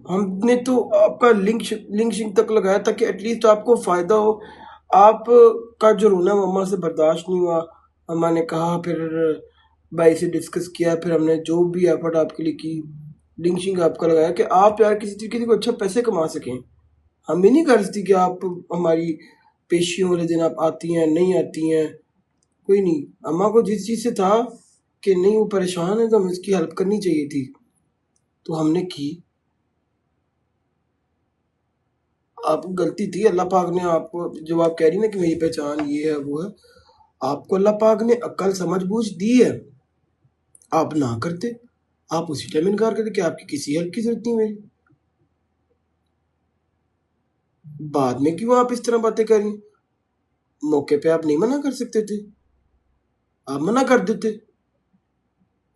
हमने तो आपका लिंक शिंक तक लगाया था कि एटलीस्ट आपको फायदा हो। आप का जो रोना मम्मा से बर्दाश्त नहीं हुआ। मम्मा ने कहा, फिर भाई से डिस्कस किया, फिर हमने जो भी एफर्ट आपके लिए की, लिंक शिंक आपका लगाया कि आप यार किसी तरीके से कोई अच्छा पैसे कमा सकें। हम भी नहीं कर सकती कि आप हमारी पेशियों वाले दिन आप आती हैं नहीं आती हैं। कोई नहीं, अम्मा को जिस चीज़ से था कि नहीं वो परेशान है तो हमें उसकी हेल्प करनी चाहिए थी, तो हमने की। आपकी गलती थी, अल्लाह पाक ने आपको, जब आप कह रही ना कि मेरी पहचान ये है वो है, आपको अल्लाह पाक ने अक्ल समझ बूझ दी है। आप ना करते, आप उसी टाइम इनकार करते कि आपकी किसी हेल्प की जरूरत नहीं मेरी। बाद में क्यों आप इस तरह बातें कर रही? मौके पे आप नहीं मना कर सकते थे, आप मना कर देते।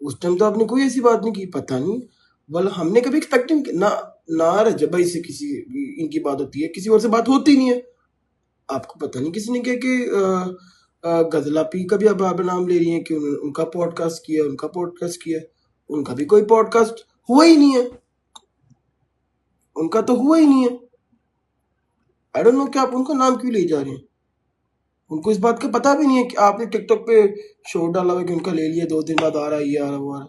उस टाइम तो आपने कोई ऐसी बात नहीं की, पता नहीं। वाला हमने कभी एक्सपेक्ट नहीं ना। ना रजब भाई से किसी इनकी बात होती है, किसी और से बात होती नहीं है। आपको पता नहीं किसी ने कहा कि गजला पी का भी अब आप नाम ले रही हैं कि उनका पॉडकास्ट किया, उनका पॉडकास्ट किया। उनका भी कोई पॉडकास्ट हुआ ही नहीं है, उनका तो हुआ ही नहीं है। आई डोंट नो कि आप उनका नाम क्यों ले जा रहे हैं। उनको इस बात का पता भी नहीं है कि आपने टिकटॉक पे शो डाला हुआ कि उनका ले लिया, 2 दिन बाद आ रहा है, ये आ रहा वो आ रहा।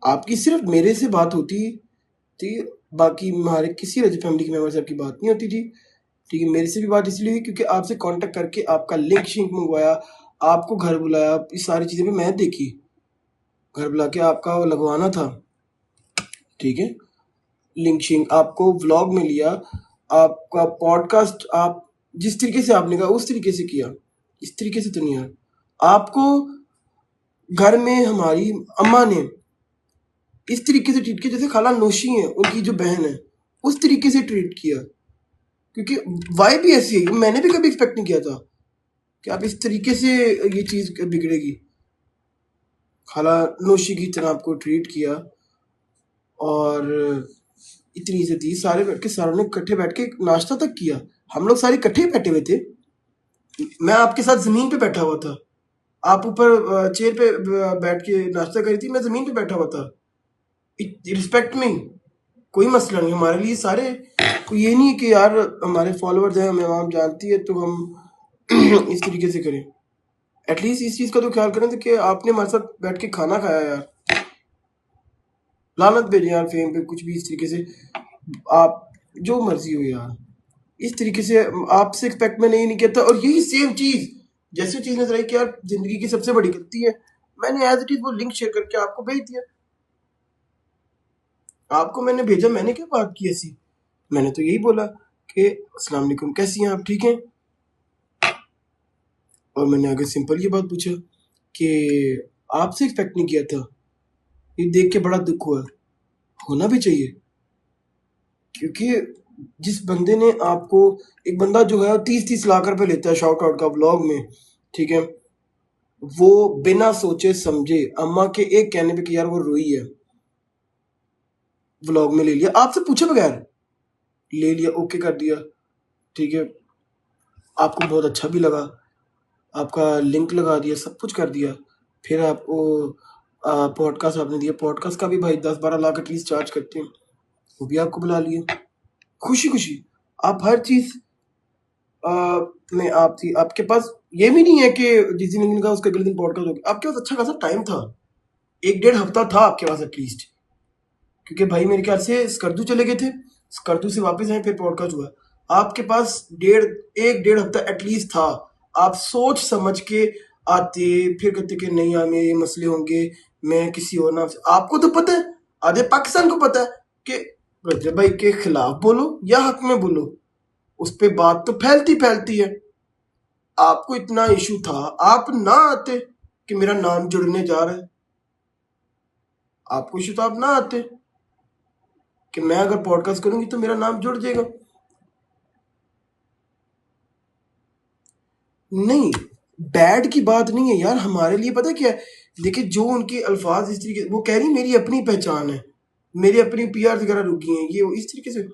आपकी सिर्फ मेरे से बात होती थी, बाकी हमारे किसी रजब फैमिली के मेंबर से आपकी बात नहीं होती थी। ठीक है, मेरे से भी बात इसलिए हुई क्योंकि आपसे कांटेक्ट करके आपका लिंक शिंक मंगवाया, आपको घर बुलाया, ये सारी चीज़ें भी मैं देखी। घर बुला के आपका वो लगवाना था, ठीक है। लिंक शिंक आपको व्लॉग में लिया, आपका पॉडकास्ट आप जिस तरीके से आपने कहा उस तरीके से किया, इस तरीके से तो नहीं यार। आपको घर में हमारी अम्मा ने इस तरीके से ट्रीट किया जैसे खाला नौशी है उनकी जो बहन है, उस तरीके से ट्रीट किया। क्योंकि वाइब भी ऐसी है, मैंने भी कभी एक्सपेक्ट नहीं किया था कि आप इस तरीके से ये चीज़ बिगड़ेगी। खाला नौशी की तरह आपको ट्रीट किया, और इतनी इज्जत दी। सारे बैठ के, सारों ने इकट्ठे बैठ के नाश्ता तक किया। हम लोग सारे इकट्ठे ही बैठे हुए थे। मैं आपके साथ ज़मीन पे बैठा हुआ था, आप ऊपर चेयर पे बैठ के नाश्ता करी थी, मैं ज़मीन पे बैठा हुआ था। रिस्पेक्ट में कोई मसला नहीं हमारे लिए। सारे कोई ये नहीं है कि यार हमारे फॉलोअर्स हैं, हमें आवाम जानती है तो हम इस तरीके से करें। एटलीस्ट इस चीज़ का तो ख्याल करें कि आपने हमारे साथ बैठ के खाना खाया यार। लानत भेजें यार फेम पे, कुछ भी इस तरीके से आप जो मर्जी हो यार, इस तरीके से आपसे एक्सपेक्ट मैं नहीं किया था। और यही सेम चीज़, जैसे चीज़ नजर आई कि यार जिंदगी की सबसे बड़ी गलती है, मैंने एज इट इज वो लिंक शेयर करके आपको भेज दिया। आपको मैंने भेजा, मैंने क्या बात की ऐसी? मैंने तो यही बोला कि अस्सलाम वालेकुम, कैसी हैं आप, ठीक हैं? और मैंने आगे सिंपल ये बात पूछा कि आपसे एक्सपेक्ट नहीं किया था। ये देख के बड़ा दुख हुआ, होना भी चाहिए। क्योंकि जिस बंदे ने आपको, एक बंदा जो है 30-30 लाख रुपए लेता है शॉर्ट आउट का व्लॉग में, ठीक है, वो बिना सोचे समझे अम्मा के एक कहने पे कि यार वो रोई है, व्लॉग में ले लिया, आपसे पूछे बगैर ले लिया, ओके कर दिया, ठीक है। आपको बहुत अच्छा भी लगा, आपका लिंक लगा दिया, सब कुछ कर दिया। फिर आपको पॉडकास्ट आपने दिया, पॉडकास्ट का भी भाई 10-12 लाख एटलीस्ट चार्ज करते हैं, वो भी आपको बुला लिए खुशी खुशी। आप हर चीज़ में आप थी, आपके पास ये भी नहीं है कि जिस दिन का उसके अगले दिन पॉडकास्ट हो गया। आपके पास अच्छा खासा टाइम था, 1-1.5 हफ्ता था आपके पास एटलीस्ट। क्योंकि भाई मेरे ख्याल से स्कर्दू चले गए थे, स्कर्दू से वापस आए, फिर पॉडकास्ट हुआ। आपके पास 1-1.5 हफ्ता एटलीस्ट था। आप सोच समझ के आते, फिर कहते कि नहीं यार मेरे ये मसले होंगे, मैं किसी और नाम से। आपको तो पता है, आधे पाकिस्तान को पता है कि रजब भाई के खिलाफ बोलो या हक में बोलो, उस पर बात तो फैलती फैलती है। आपको इतना इशू था, आप ना आते कि मेरा नाम जुड़ने जा रहा है। आपको इशू तो आप ना आते कि मैं अगर पॉडकास्ट करूंगी तो मेरा नाम जुड़ जाएगा। नहीं, बैड की बात नहीं है यार, हमारे लिए पता क्या है। देखिए जो उनके अल्फाज इस तरीके, वो कह रही मेरी अपनी पहचान है, मेरी अपनी पीआर वगैरह रुकी हैं, ये इस तरीके से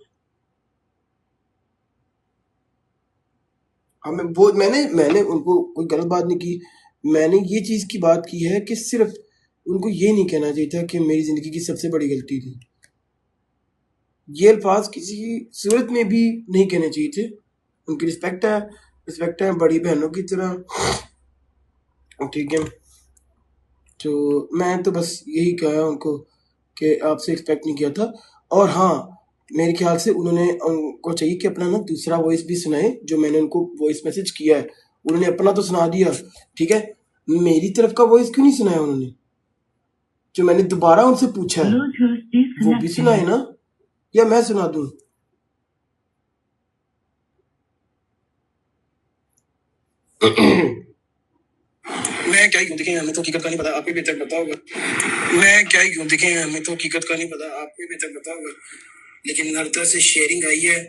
हमें वो, मैंने मैंने उनको कोई गलत बात नहीं की। मैंने ये चीज़ की बात की है कि सिर्फ उनको ये नहीं कहना चाहिए था कि मेरी ज़िंदगी की सबसे बड़ी गलती थी। ये अल्फाज किसी सूरत में भी नहीं कहने चाहिए थे। उनकी रिस्पेक्ट है बड़ी बहनों की तरह, ठीक है। तो मैं तो बस यही कहा उनको कि आपसे एक्सपेक्ट नहीं किया था। और हाँ, मेरे ख्याल से उनको चाहिए कि अपना ना दूसरा वॉइस भी सुनाए, जो मैंने उनको वॉइस मैसेज किया है। उन्होंने अपना तो सुना दिया, ठीक है, मेरी तरफ का वॉइस क्यों नहीं सुनाया उन्होंने, जो मैंने दोबारा उनसे पूछा है वो भी सुनाए ना, या मैं सुना दूं? मैं क्या ही क्यों दिखे, हमें तो हकीकत का नहीं पता, आप ही बेहतर पता होगा। मैं क्या ही क्यों दिखे, हमें तो हकीकत का नहीं पता, आप ही बेहतर पता होगा। लेकिन हर तरह से शेयरिंग आई है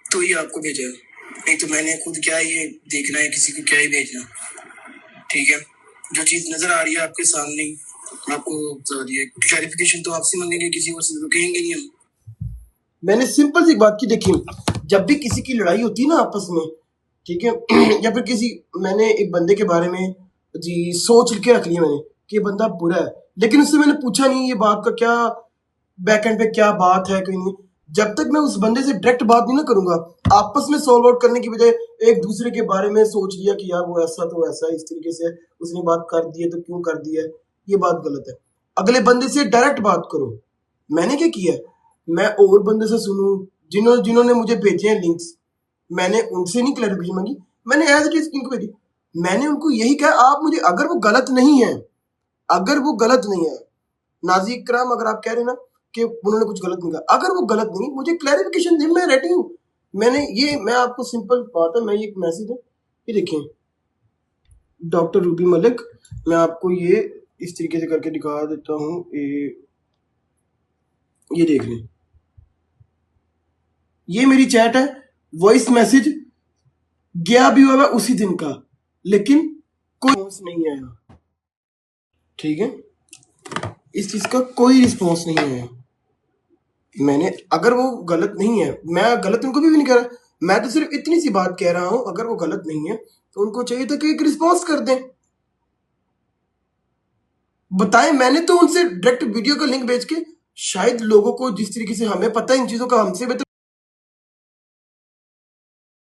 तो ये आपको भेजा है, नहीं तो मैंने खुद क्या ये देखना है किसी को क्या ही भेजना, ठीक है। जो चीज नजर आ रही है आपके सामने आपको बता दिया, क्लैरिफिकेशन तो आपसे मांगेंगे, किसी और से तो कहेंगे नहीं हम। मैंने सिंपल सी बात की, देखिए जब भी किसी की लड़ाई होती है ना आपस में, ठीक है, या फिर मैंने एक बंदे के बारे में जी सोच के रख लिया मैंने कि ये बंदा बुरा है, लेकिन उससे मैंने पूछा नहीं ये बात का क्या बैक एंड पे क्या बात है कहीं नहीं। जब तक मैं उस बंदे से डायरेक्ट बात नहीं ना करूंगा, आपस में सॉल्व आउट करने की बजाय एक दूसरे के बारे में सोच लिया कि यार वो ऐसा तो ऐसा है, इस तरीके से उसने बात कर दी है तो क्यों कर दी है, ये बात गलत है। अगले बंदे से डायरेक्ट बात करो। मैंने क्या किया, मैं और बंदे से सुनूं जिन्होंने मुझे भेजे हैं लिंक्स, मैंने उनसे नहीं क्लैरिफिकेशन मांगी, मैंने एज इट इज इनको भेजी। मैंने उनको यही कहा, आप मुझे अगर वो गलत नहीं है, अगर वो गलत नहीं है, नाजी इकराम अगर आप कह रहे हैं ना कि उन्होंने कुछ गलत नहीं कहा, अगर वो गलत नहीं, मुझे क्लैरिफिकेशन दे, मैं रेडी हूँ। मैं आपको सिंपल बात है, मैं ये एक मैसेज है, ये देखिए डॉक्टर रूबी मलिक, मैं आपको ये इस तरीके से करके दिखा देता हूँ, ये देख लें, ये मेरी चैट है, वॉइस मैसेज गया भी हुआ उसी दिन का, लेकिन कोई रिस्पॉन्स नहीं आया, ठीक है, इस चीज का कोई रिस्पॉन्स नहीं आया। मैंने, अगर वो गलत नहीं है, मैं गलत उनको भी नहीं कह रहा, मैं तो सिर्फ इतनी सी बात कह रहा हूं, अगर वो गलत नहीं है तो उनको चाहिए था कि एक रिस्पॉन्स कर दें, बताएं। मैंने तो उनसे डायरेक्ट वीडियो का लिंक भेज के, शायद लोगों को जिस तरीके से हमें पता है इन चीजों का हमसे बेहतर